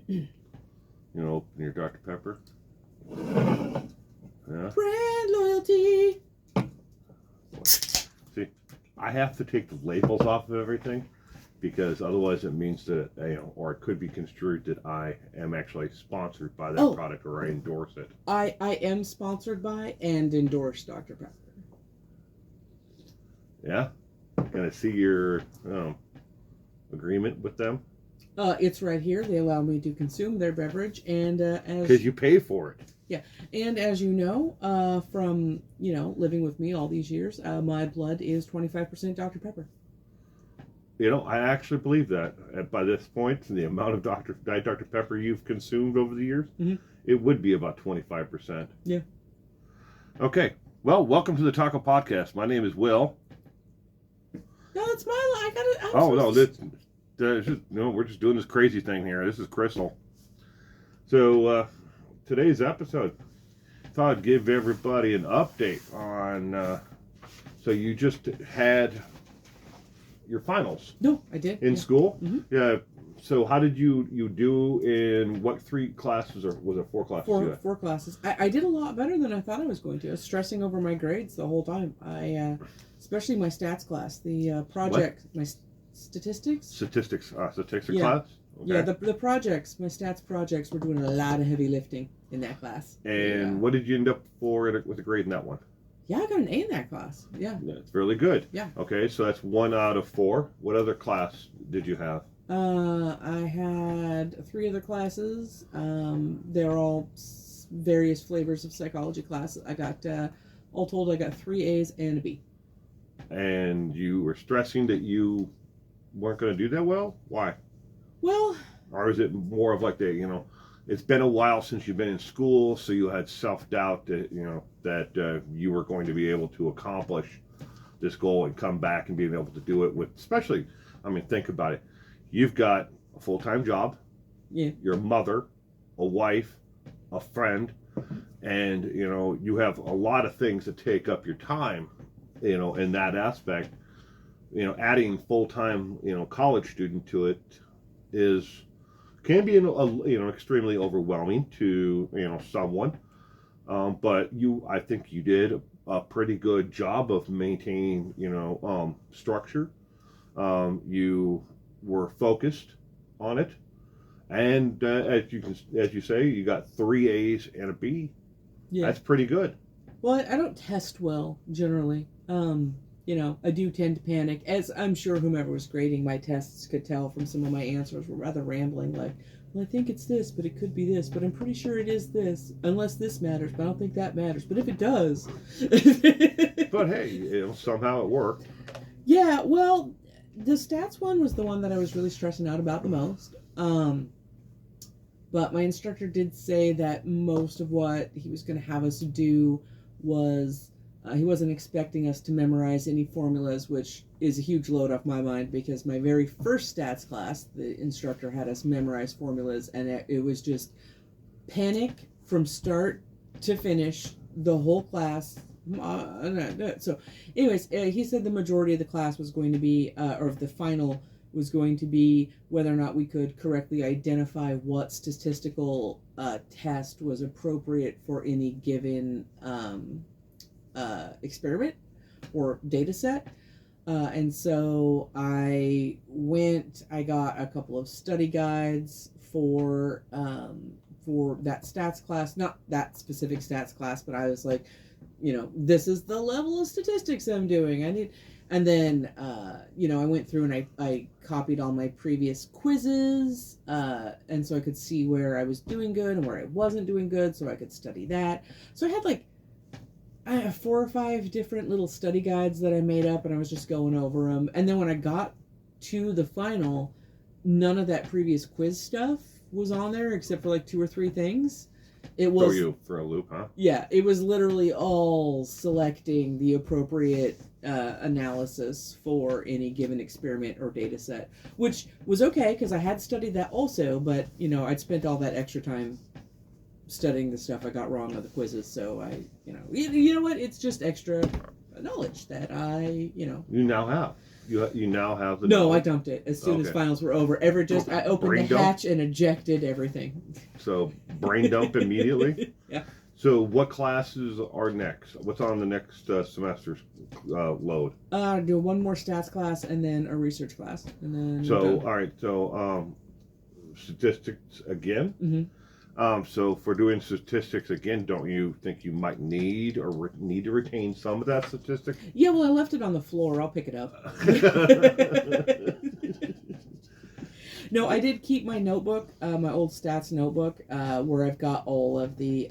Open your Dr. Pepper. Yeah. Brand loyalty. See, I have to take the labels off of everything because otherwise it means that, or it could be construed that I am actually sponsored by that product or I endorse it. I am sponsored by and endorse Dr. Pepper. Yeah? Can I see your agreement with them? It's right here. They allow me to consume their beverage, and because you pay for it. Yeah, and as you know, from living with me all these years, my blood is 25% Dr. Pepper. I actually believe that. By this point, the amount of Diet Dr. Pepper you've consumed over the years, it would be about 25%. Yeah. Okay. Well, welcome to the Taco Podcast. My name is Will. No, it's my line. We're just doing this crazy thing here. This is Crystal. So, today's episode, I thought I'd give everybody an update on. So you just had your finals. No, I did. In school? Mm-hmm. Yeah. So how did you do in what 3 classes, or was it 4 classes? Four classes. I did a lot better than I thought I was going to. I was stressing over my grades the whole time. Especially my stats class, the project, my statistics class. Okay. Yeah, the projects, my stats projects, were doing a lot of heavy lifting in that class. And what did you end up with a grade in that one? Yeah, I got an A in that class. Yeah. That's really good. Yeah. Okay, so that's 1 out of 4. What other class did you have? I had 3 other classes. They're all various flavors of psychology classes. I got, all told, I got 3 A's and a B. And you were stressing that you weren't going to do that well? Why? Well... Or is it more of like it's been a while since you've been in school, so you had self-doubt that, that you were going to be able to accomplish this goal and come back and being able to do it with, especially, think about it. You've got a full-time job, your mother, a wife, a friend, and, you have a lot of things that take up your time, in that aspect. Adding full-time, college student to it can be extremely overwhelming to someone, but I think you did a pretty good job of maintaining structure. You were focused on it, and as you say, you got 3 A's and a B. Yeah, that's pretty good. Well, I don't test well generally. I do tend to panic, as I'm sure whomever was grading my tests could tell from some of my answers were rather rambling, like, well, I think it's this, but it could be this, but I'm pretty sure it is this, unless this matters, but I don't think that matters. But if it does... But hey, somehow it worked. Yeah, well, the stats one was the one that I was really stressing out about the most. But my instructor did say that most of what he was going to have us do was... he wasn't expecting us to memorize any formulas, which is a huge load off my mind because my very first stats class, the instructor had us memorize formulas, and it was just panic from start to finish, the whole class. So, anyways, he said the majority of the class was going to be, or the final was going to be whether or not we could correctly identify what statistical test was appropriate for any given experiment or data set. And so I got a couple of study guides for that stats class, not that specific stats class, but I was like, this is the level of statistics I'm doing. And then I went through and I copied all my previous quizzes, and so I could see where I was doing good and where I wasn't doing good, so I could study that. So I had I have 4 or 5 different little study guides that I made up, and I was just going over them. And then when I got to the final, none of that previous quiz stuff was on there except for 2 or 3 things. It was throw you for a loop, huh? Yeah, it was literally all selecting the appropriate analysis for any given experiment or data set, which was okay because I had studied that also, but I'd spent all that extra time studying the stuff I got wrong on the quizzes, so I, you know what, it's just extra knowledge that I, You now have. You now have the No, I knowledge? dumped it as soon as Okay. finals were over. I opened Brain the dump? hatch and ejected everything. So brain dump immediately. Yeah. So what classes are next? What's on the next semester's load? Do one more stats class and then a research class, and then. So all right. So statistics again. Mm-hmm. So for doing statistics again, don't you think you might need or need to retain some of that statistic? Yeah, well, I left it on the floor. I'll pick it up. No, I did keep my notebook, my old stats notebook, where I've got all of the.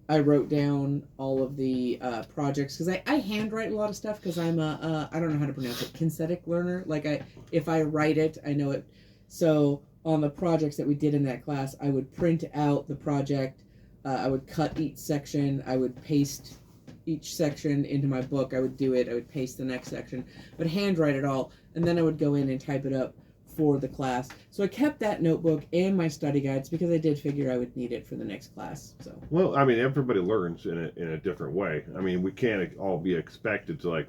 I wrote down all of the projects because I handwrite a lot of stuff because I'm I don't know how to pronounce it, kinesthetic learner. Like if I write it, I know it. So on the projects that we did in that class, I would print out the project. I would cut each section. I would paste each section into my book. I would do it. I would paste the next section, but handwrite it all, and then I would go in and type it up for the class. So I kept that notebook and my study guides because I did figure I would need it for the next class. So well, I mean, everybody learns in a different way. I mean, we can't all be expected to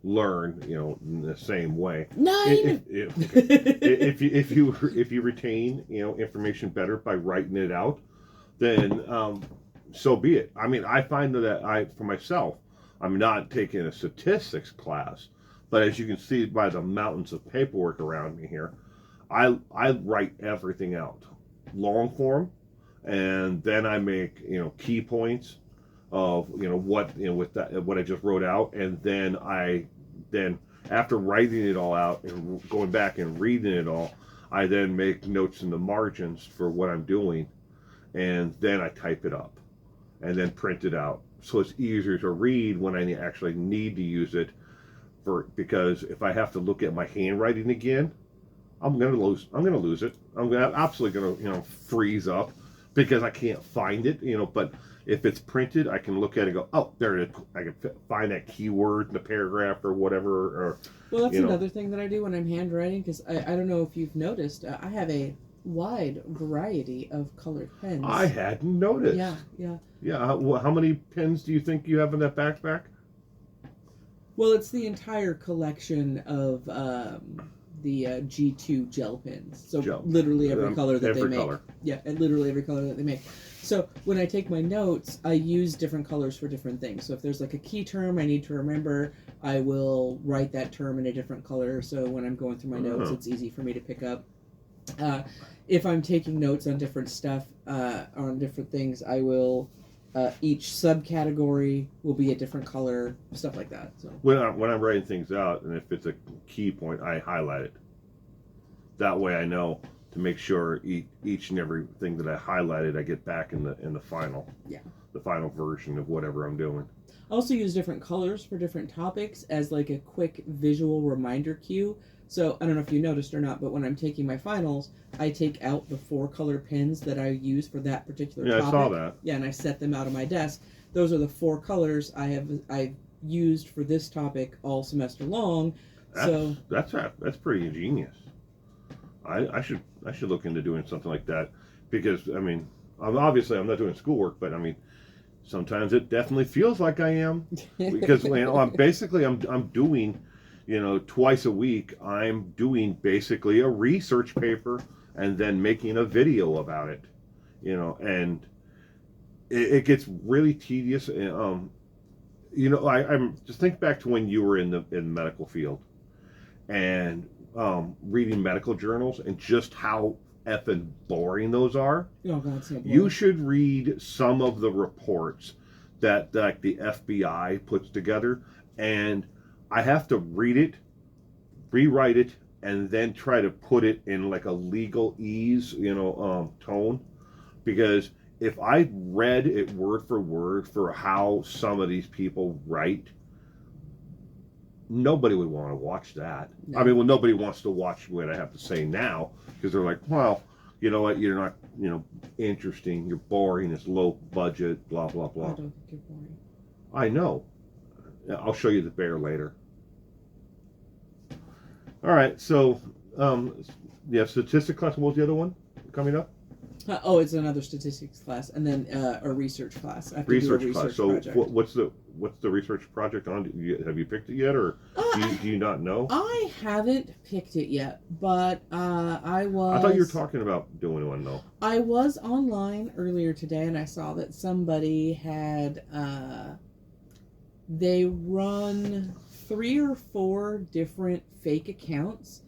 learn in the same way. Nine. If you retain information better by writing it out, then so be it. I mean, I find that for myself, I'm not taking a statistics class, but as you can see by the mountains of paperwork around me here, I write everything out, long form, and then I make key points of what with that what I just wrote out, and then after writing it all out and going back and reading it all, I then make notes in the margins for what I'm doing, and then I type it up and then print it out so it's easier to read when I actually need to use it because if I have to look at my handwriting again, I'm gonna lose it. I'm absolutely gonna freeze up because I can't find it. But if it's printed, I can look at it and go, oh, there it is. I can find that keyword in the paragraph or whatever. Or well, that's another thing that I do when I'm handwriting because I don't know if you've noticed, I have a wide variety of colored pens. I hadn't noticed. Yeah. Well, how many pens do you think you have in that backpack? Well, it's the entire collection of the G2 gel pens. So literally every color that they make. Color. Yeah, and literally every color that they make. So when I take my notes, I use different colors for different things. So if there's like a key term I need to remember, I will write that term in a different color. So when I'm going through my notes, it's easy for me to pick up. If I'm taking notes on different stuff, on different things, I will. Each subcategory will be a different color, stuff like that. So when I'm writing things out, and if it's a key point, I highlight it. That way, I know to make sure each and every thing that I highlighted, I get back in the final. Yeah. The final version of whatever I'm doing. I also use different colors for different topics as like a quick visual reminder cue. So I don't know if you noticed or not, but when I'm taking my finals, I take out the 4 color pens that I use for that particular topic. I saw that. Yeah, and I set them out on my desk. Those are the 4 colors I've used for this topic all semester long. That's pretty ingenious. I should look into doing something like that because I mean, obviously I'm not doing schoolwork, but I mean, sometimes it definitely feels like I am because I'm doing. Twice a week, I'm doing basically a research paper and then making a video about it, and it gets really tedious. I'm just think back to when you were in the medical field and reading medical journals and just how effing boring those are. Oh, God, so boring. You should read some of the reports that like the FBI puts together, and I have to read it, rewrite it, and then try to put it in like a legalese, tone. Because if I read it word for word for how some of these people write, nobody would want to watch that. No. I mean, nobody wants to watch what I have to say now because they're like, well, you know what, you're not, interesting, you're boring, it's low budget, blah, blah, blah. I don't think you're boring. I know. I'll show you the bear later. All right, so statistics class. What was the other one coming up? It's another statistics class, and then a research class. I have to do a research class. So project. what's the research project on? Have you picked it yet, or do you not know? I haven't picked it yet, but I thought you were talking about doing one though. I was online earlier today, and I saw that somebody had they run 3 or 4 different fake accounts,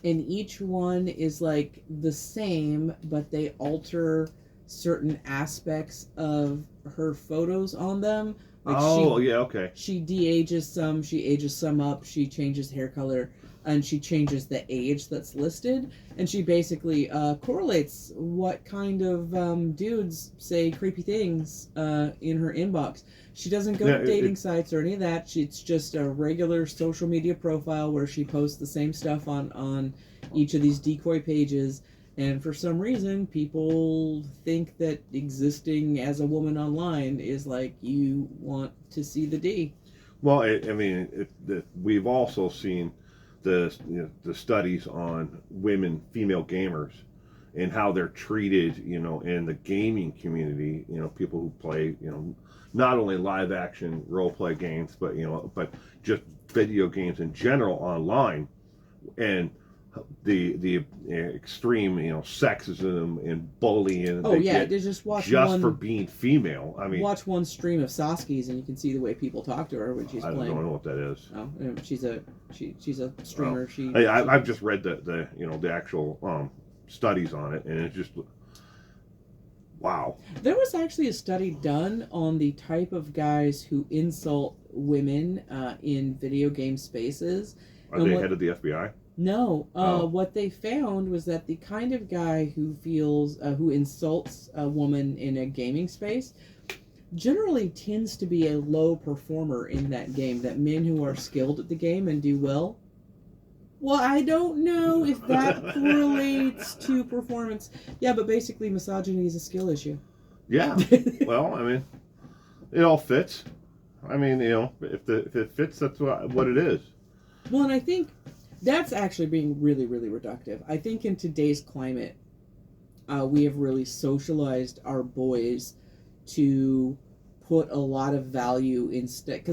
and each one is like the same, but they alter certain aspects of her photos on them. Like Yeah, okay. She de-ages some, she ages some up, she changes hair color, and she changes the age that's listed, and she basically correlates what kind of dudes say creepy things in her inbox. She doesn't go to dating sites or any of that. It's just a regular social media profile where she posts the same stuff on each of these decoy pages. And for some reason, people think that existing as a woman online is like you want to see the D. Well, we've also seen the studies on female gamers, and how they're treated, in the gaming community. People who play, not only live action role play games, but just video games in general online, and the extreme sexism and bullying just watch for being female. Watch one stream of Sasuke's and you can see the way people talk to her when she's playing. I don't know what that is. Oh, she's a streamer. I've just read the actual studies on it, and it's just wow. There was actually a study done on the type of guys who insult women in video game spaces. Are they head of the FBI? No. What they found was that the kind of guy who who insults a woman in a gaming space generally tends to be a low performer in that game. That men who are skilled at the game and do well. Well, I don't know if that correlates to performance. Yeah, but basically misogyny is a skill issue. Yeah. Well, it all fits. If it fits, that's what it is. Well, and I think that's actually being really, really reductive. I think in today's climate, we have really socialized our boys to put a lot of value instead.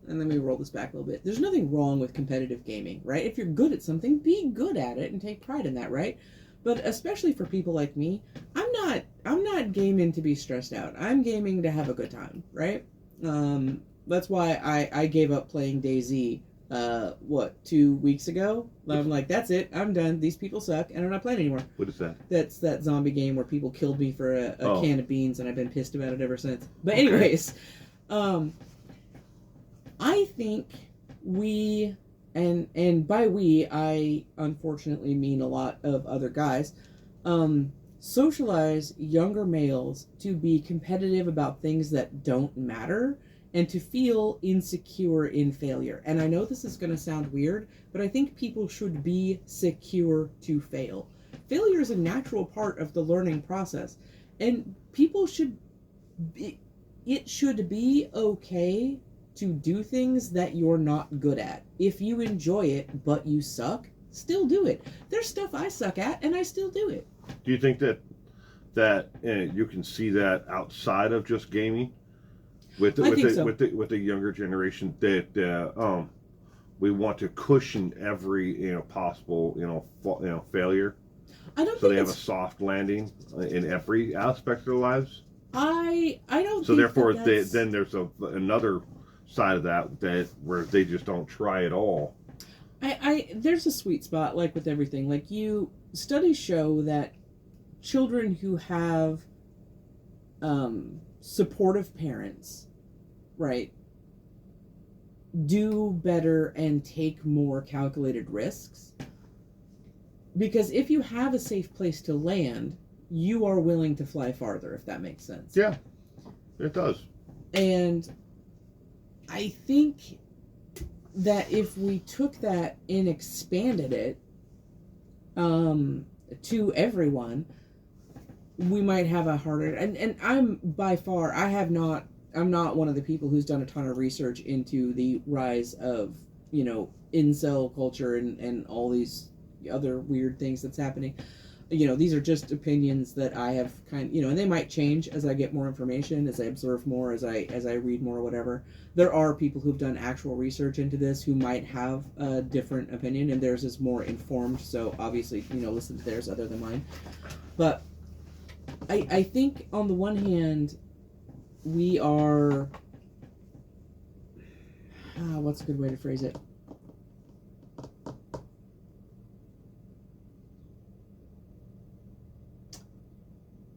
And let me roll this back a little bit. There's nothing wrong with competitive gaming, right? If you're good at something, be good at it and take pride in that, right? But especially for people like me, I'm not gaming to be stressed out. I'm gaming to have a good time, right? That's why I gave up playing DayZ 2 weeks ago. I'm like, that's it, I'm done, these people suck, and I'm not playing anymore. What is that? That's that zombie game where people killed me for a can of beans, and I've been pissed about it ever since. But anyways, I think we, and by we, I unfortunately mean a lot of other guys, socialize younger males to be competitive about things that don't matter, and to feel insecure in failure. And I know this is going to sound weird, but I think people should be secure to fail. Failure is a natural part of the learning process, and people it should be okay to do things that you're not good at. If you enjoy it, but you suck, still do it. There's stuff I suck at, and I still do it. Do you think that you can see that outside of just gaming? With the younger generation, that we want to cushion every possible failure, so they have a soft landing in every aspect of their lives. I don't. So therefore, then there's another side of that where they just don't try at all. There's a sweet spot, like with everything. Like studies show that children who have supportive parents, right, do better and take more calculated risks. Because if you have a safe place to land, you are willing to fly farther, if that makes sense. Yeah, it does. And I think that if we took that and expanded it to everyone, we might have a harder... And I'm not one of the people who's done a ton of research into the rise of, incel culture and all these other weird things that's happening. these are just opinions that I have and they might change as I get more information, as I observe more, as I read more, or whatever. There are people who've done actual research into this who might have a different opinion, and theirs is more informed. So obviously, listen to theirs other than mine. But I think on the one hand, we are. What's a good way to phrase it?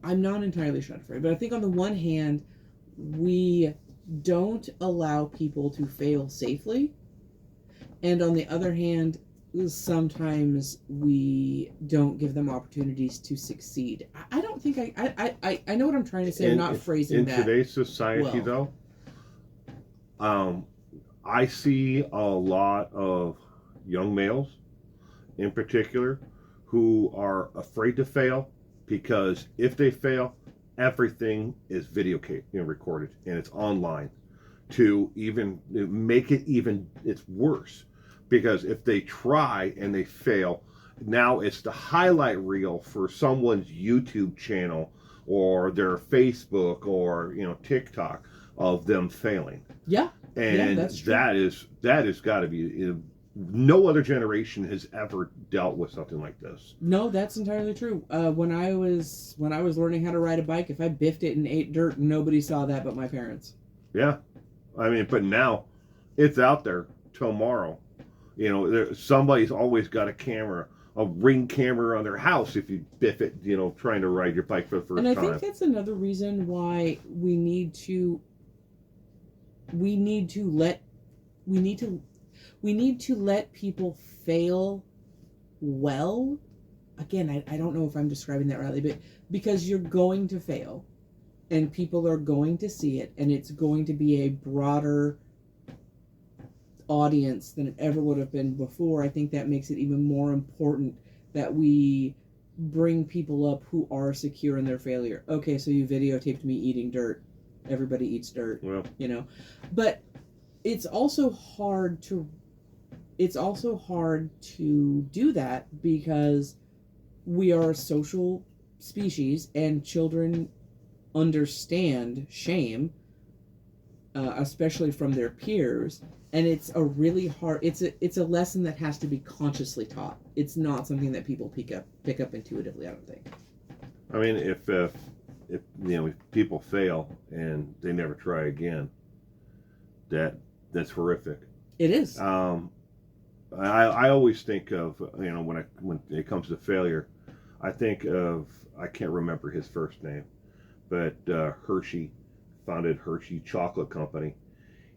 I'm not entirely sure how to phrase it, but I think on the one hand, we don't allow people to fail safely, and on the other hand, sometimes we don't give them opportunities to succeed. I don't think I know what I'm trying to say. I'm not phrasing that. In today's society, though, I see a lot of young males, in particular, who are afraid to fail because if they fail, everything is recorded and it's online. To even make it it's worse, because if they try and they fail, now it's the highlight reel for someone's YouTube channel or their Facebook or TikTok of them failing. Yeah. And that's true. that is got to be. No other generation has ever dealt with something like this. No, that's entirely true. When I was learning how to ride a bike, if I biffed it and ate dirt, nobody saw that but my parents. Yeah, I mean, but now it's out there tomorrow. Somebody's always got a Ring camera on their house if you biff it. Trying to ride your bike for the first time. And I think that's another reason why we need to let people fail well. Again, I don't know if I'm describing that rightly, but because you're going to fail and people are going to see it and it's going to be a broader audience than it ever would have been before, I think that makes it even more important that we bring people up who are secure in their failure. Okay, so you videotaped me eating dirt. Everybody eats dirt, well, But it's also hard to do that because we are a social species and children understand shame, especially from their peers, and it's a really hard. It's a lesson that has to be consciously taught. It's not something that people pick up intuitively, I don't think. I mean, if people fail and they never try again, that's horrific. It is. I always think of when it comes to failure, I think of, I can't remember his first name, but Hershey founded Hershey Chocolate Company.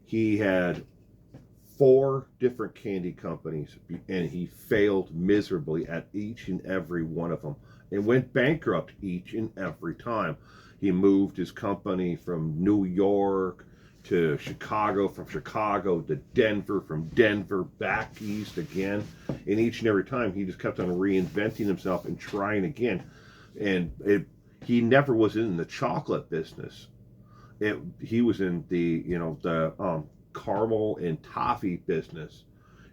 He had 4 different candy companies and he failed miserably at each and every one of them and went bankrupt each and every time. He moved his company from New York to Chicago, from Chicago to Denver, from Denver back east again, and each and every time he just kept on reinventing himself and trying again. And he never was in the chocolate business. He was in the caramel and toffee business,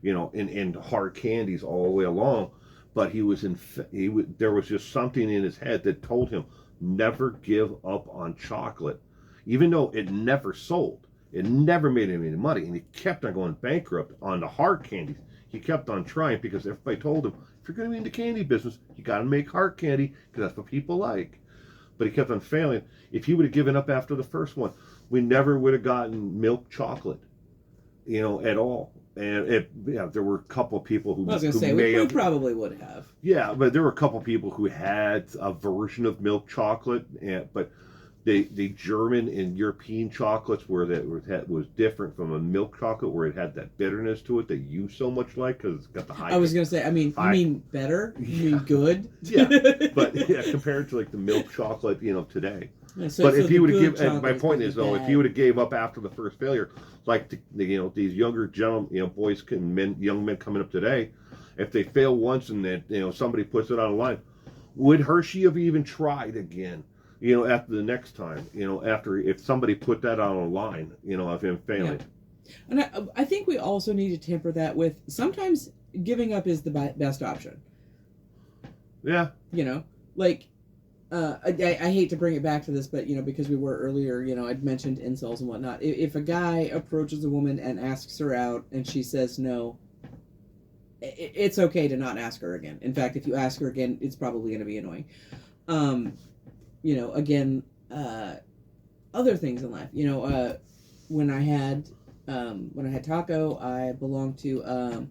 and hard candies all the way along. But there was just something in his head that told him never give up on chocolate. Even though it never sold, it never made any money, and he kept on going bankrupt on the hard candies. He kept on trying because everybody told him, if you're going to be in the candy business, you got to make hard candy because that's what people like. But he kept on failing. If he would have given up after the first one, we never would have gotten milk chocolate, at all. And there were a couple of people who, I was going to say, we probably would have. Yeah, but there were a couple of people who had a version of milk chocolate, but the German and European chocolates was different from a milk chocolate where it had that bitterness to it that you so much like because it's got the high. I was going to say, you mean better? You mean good? Yeah, but compared to like the milk chocolate, today. Yeah, but if he would have given, my point is though, if he would have gave up after the first failure, like these younger boys young men coming up today, if they fail once and then somebody puts it online, would Hershey have even tried again? After the next time, after if somebody put that on online, of him failing. Yeah. And I think we also need to temper that with sometimes giving up is the best option. Yeah. like, I hate to bring it back to this, but, because we were earlier, I'd mentioned incels and whatnot. If a guy approaches a woman and asks her out and she says no, it's okay to not ask her again. In fact, if you ask her again, it's probably going to be annoying. Again, other things in life. When I had Taco, I belonged to.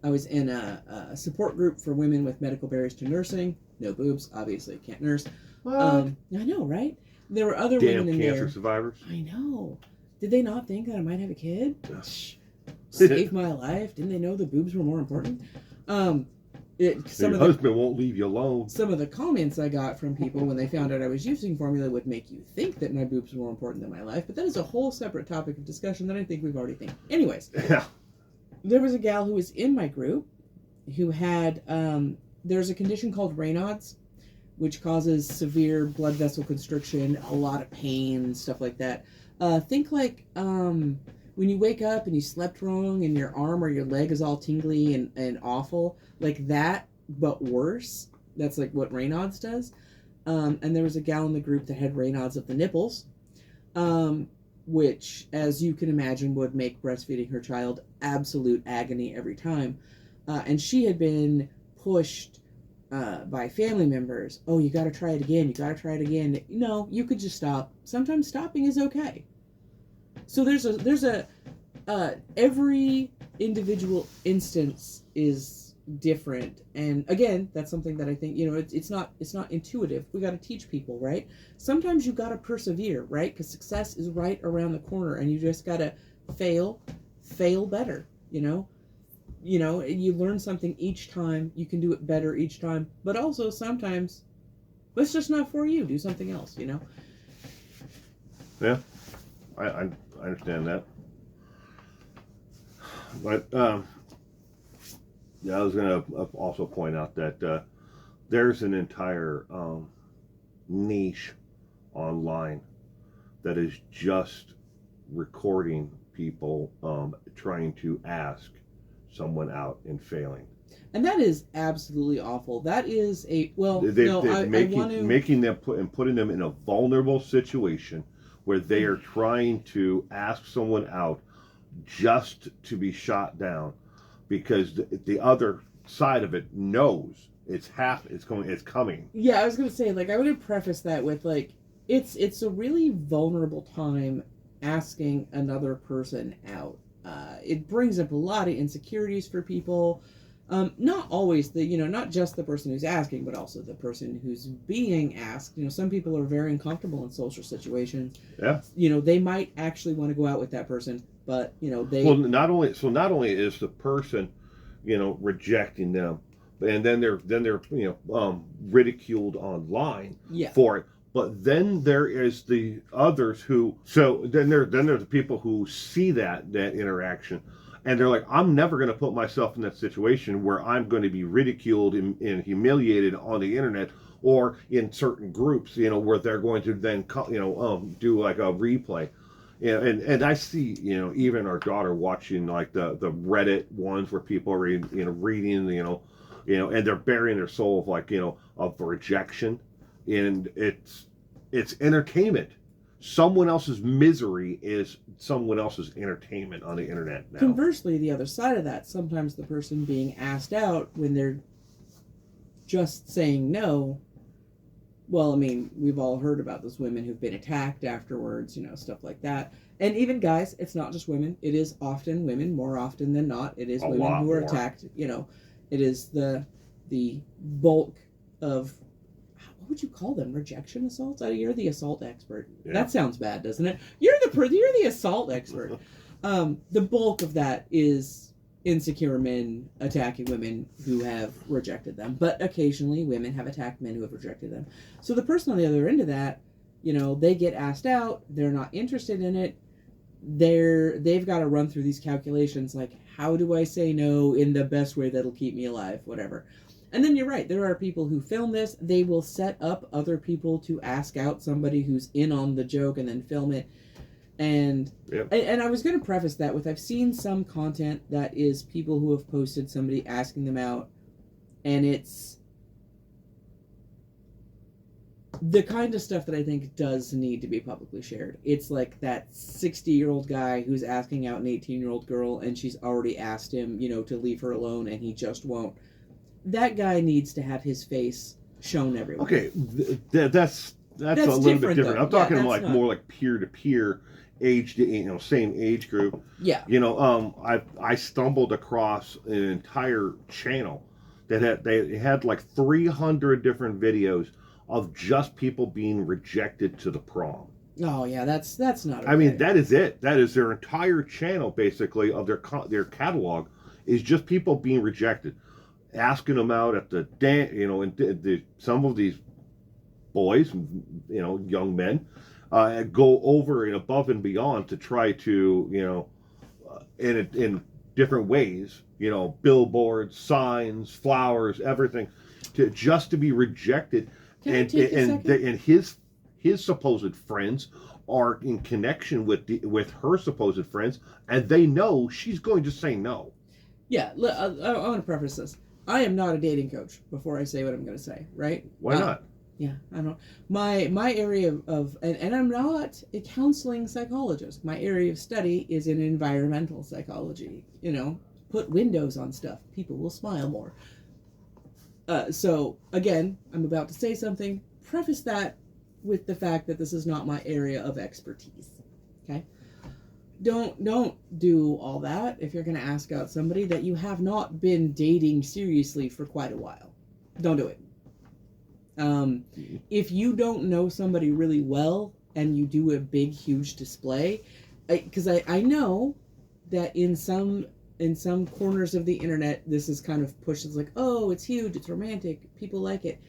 I was in a support group for women with medical barriers to nursing. No boobs, obviously, can't nurse. What? I know, right? There were other Damn women in cancer there. survivors. I know. Did they not think that I might have a kid? Saved my life. Didn't they know the boobs were more important? Your husband won't leave you alone. Some of the comments I got from people when they found out I was using formula would make you think that my boobs were more important than my life, but that is a whole separate topic of discussion that I think we've already think. Anyways, Yeah. there was a gal who was in my group who had there's a condition called Raynaud's, which causes severe blood vessel constriction, a lot of pain, stuff like that. Think like when you wake up and you slept wrong and your arm or your leg is all tingly and awful, like that, but worse. That's like what Raynaud's does. And there was a gal in the group that had Raynaud's of the nipples, which, as you can imagine, would make breastfeeding her child absolute agony every time. And she had been pushed by family members. Oh, you got to try it again. You got to try it again. No, you could just stop. Sometimes stopping is okay. So there's a every individual instance is different, and again, that's something that I think it's not intuitive. We got to teach people, right? Sometimes you got to persevere, right? Because success is right around the corner, and you just got to fail better. You learn something each time. You can do it better each time, but also sometimes it's just not for you. Do something else. Yeah, I understand that. But yeah, I was going to also point out that there's an entire niche online that is just recording people trying to ask someone out and failing. And that is absolutely awful. That is I want to making them putting them in a vulnerable situation where they are trying to ask someone out just to be shot down, because the other side of it knows it's coming. Yeah, I was gonna say, like, I would preface that with, like, it's a really vulnerable time asking another person out. It brings up a lot of insecurities for people. Not always not just the person who's asking, but also the person who's being asked. Some people are very uncomfortable in social situations. Yeah. They might actually want to go out with that person, but they. Well, not only is the person, rejecting them, and then they're ridiculed online for it. But then there is the others who. So then there's the people who see that interaction. And they're like, I'm never going to put myself in that situation where I'm going to be ridiculed and humiliated on the internet or in certain groups, where they're going to then, do like a replay. And I see, even our daughter watching like the Reddit ones where people are reading, and they're burying their soul of like, of rejection. And it's entertainment. Someone else's misery is someone else's entertainment on the internet now. Conversely, the other side of that, sometimes the person being asked out when they're just saying no. Well, I mean, we've all heard about those women who've been attacked afterwards, stuff like that. And even guys, it's not just women. It is often women, more often than not. It is women who are attacked. It is the bulk of, what would you call them? Rejection assaults? You're the assault expert. Yeah. That sounds bad, doesn't it? You're the assault expert. The bulk of that is insecure men attacking women who have rejected them. But occasionally women have attacked men who have rejected them. So the person on the other end of that, they get asked out. They're not interested in it. They've got to run through these calculations like, how do I say no in the best way that'll keep me alive? Whatever. And then you're right, there are people who film this. They will set up other people to ask out somebody who's in on the joke and then film it. And I was going to preface that with, I've seen some content that is people who have posted somebody asking them out, and it's the kind of stuff that I think does need to be publicly shared. It's like that 60-year-old guy who's asking out an 18-year-old girl and she's already asked him, to leave her alone and he just won't. That guy needs to have his face shown everywhere. Okay, that's a little bit different. Though. I'm talking like not... more like peer to peer, age to same age group. Yeah. I stumbled across an entire channel that they had like 300 different videos of just people being rejected to the prom. Oh yeah, that's not. Okay. I mean, that is it. That is their entire channel, basically, of their catalog is just people being rejected, asking them out at the dance. And some of these boys, young men, go over and above and beyond to try to, in different ways, billboards, signs, flowers, everything, to be rejected. And his supposed friends are in connection with her supposed friends, and they know she's going to say no. Yeah, I want to preface this. I am not a dating coach before I say what I'm going to say, right? Why not? Yeah, I don't. My area of and I'm not a counseling psychologist. My area of study is in environmental psychology. Put windows on stuff, people will smile more. So again, I'm about to say something. Preface that with the fact that this is not my area of expertise. Okay? Don't do all that if you're going to ask out somebody that you have not been dating seriously for quite a while. Don't do it. If you don't know somebody really well and you do a big, huge display, because I know that in some corners of the internet, this is kind of pushed as like, oh, it's huge, it's romantic, people like it.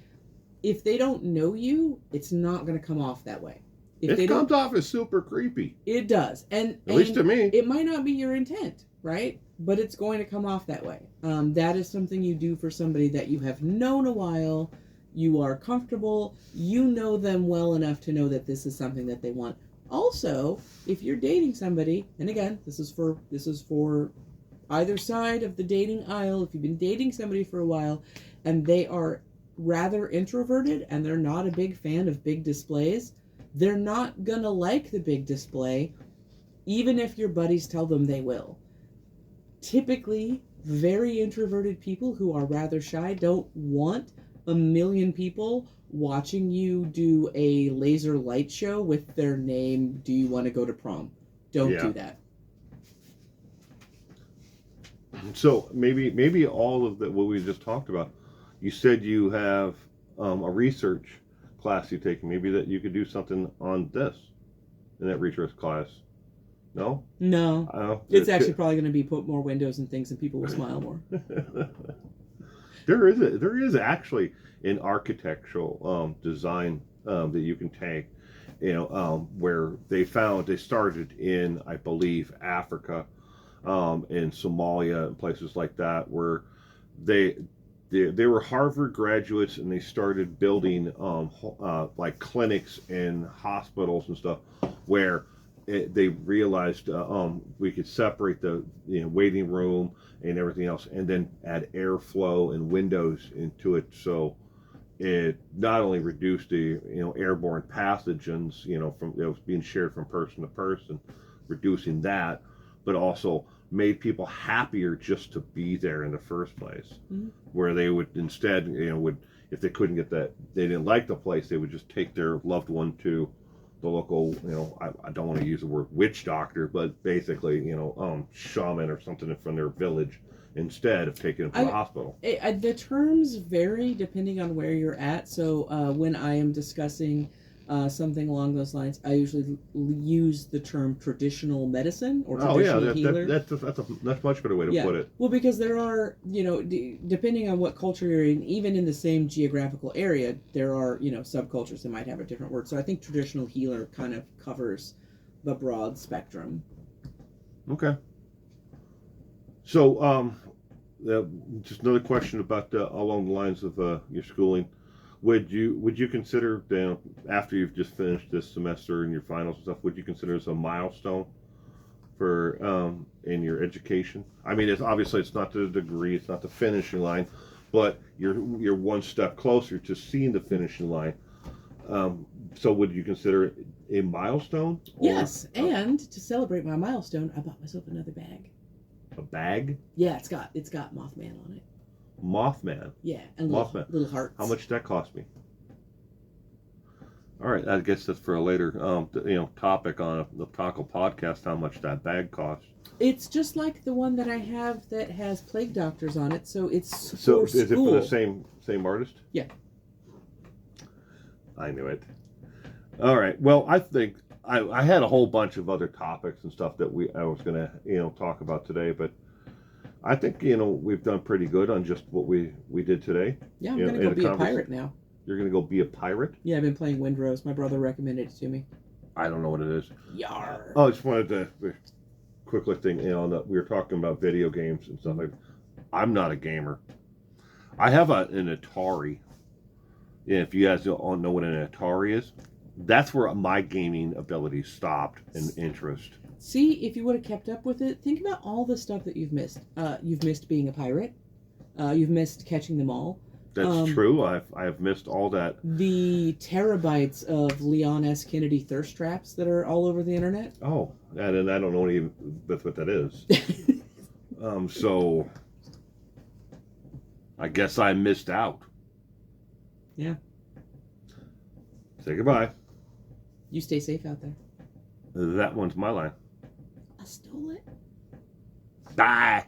If they don't know you, it's not going to come off that way. It comes off as super creepy. It does. And at least to me. It might not be your intent, right? But it's going to come off that way. That is something you do for somebody that you have known a while. You are comfortable. You know them well enough to know that this is something that they want. Also, if you're dating somebody, and again, this is for either side of the dating aisle. If you've been dating somebody for a while and they are rather introverted and they're not a big fan of big displays, they're not gonna like the big display, even if your buddies tell them they will. Typically, very introverted people who are rather shy don't want a million people watching you do a laser light show with their name, do you want to go to prom? Don't do that. So maybe all of what we just talked about, you said you have a research class you're taking. Maybe that you could do something on this in that research class. No? No. It's actually probably going to be put more windows and things and people will smile more. There is actually an architectural design that you can take, where they started in, I believe, Africa, in Somalia and places like that, where they were Harvard graduates and they started building like clinics and hospitals and stuff where they realized we could separate the waiting room and everything else, and then add airflow and windows into it, so it not only reduced the airborne pathogens from it was being shared from person to person, reducing that, but also made people happier just to be there in the first place. Mm-hmm. Where they would instead if they couldn't get that, they didn't like the place, they would just take their loved one to the local, I don't want to use the word witch doctor, but basically, shaman or something from their village instead of taking them to the hospital. The terms vary depending on where you're at. So when I am discussing something along those lines, I usually use the term traditional medicine or traditional healer. That's a much better way to put it. Well, because there are, depending on what culture you're in, even in the same geographical area, there are, subcultures that might have a different word. So I think traditional healer kind of covers the broad spectrum. Okay. So, just another question about along the lines of your schooling. Would you consider, after you've just finished this semester and your finals and stuff, would you consider this a milestone for in your education? I mean, it's not the degree, it's not the finishing line, but you're one step closer to seeing the finishing line. So would you consider it a milestone? Yes, and to celebrate my milestone, I bought myself another bag. A bag? Yeah, it's got Mothman on it. Mothman. Yeah, and little hearts. How much did that cost me? All right, I guess that's for a later, topic on the Taco Podcast. How much that bag costs? It's just like the one that I have that has plague doctors on it, so it's So for is it school. for the same artist? Yeah. I knew it. All right. Well, I think I had a whole bunch of other topics and stuff that I was gonna talk about today, but I think we've done pretty good on just what we did today. Yeah, I'm gonna go be a pirate now. You're gonna go be a pirate? Yeah, I've been playing Windrose. My brother recommended it to me. I don't know what it is. Yar. Oh, I just wanted to quickly thing. That we were talking about video games and stuff. I'm not a gamer. I have an Atari. Yeah, if you guys don't know what an Atari is, that's where my gaming ability stopped and interest. See, if you would have kept up with it, think about all the stuff that you've missed. You've missed being a pirate. You've missed catching them all. That's true. I've missed all that. The terabytes of Leon S. Kennedy thirst traps that are all over the internet. Oh, and I don't know even what that is. So I guess I missed out. Yeah. Say goodbye. You stay safe out there. That one's my line. I stole it. Bye.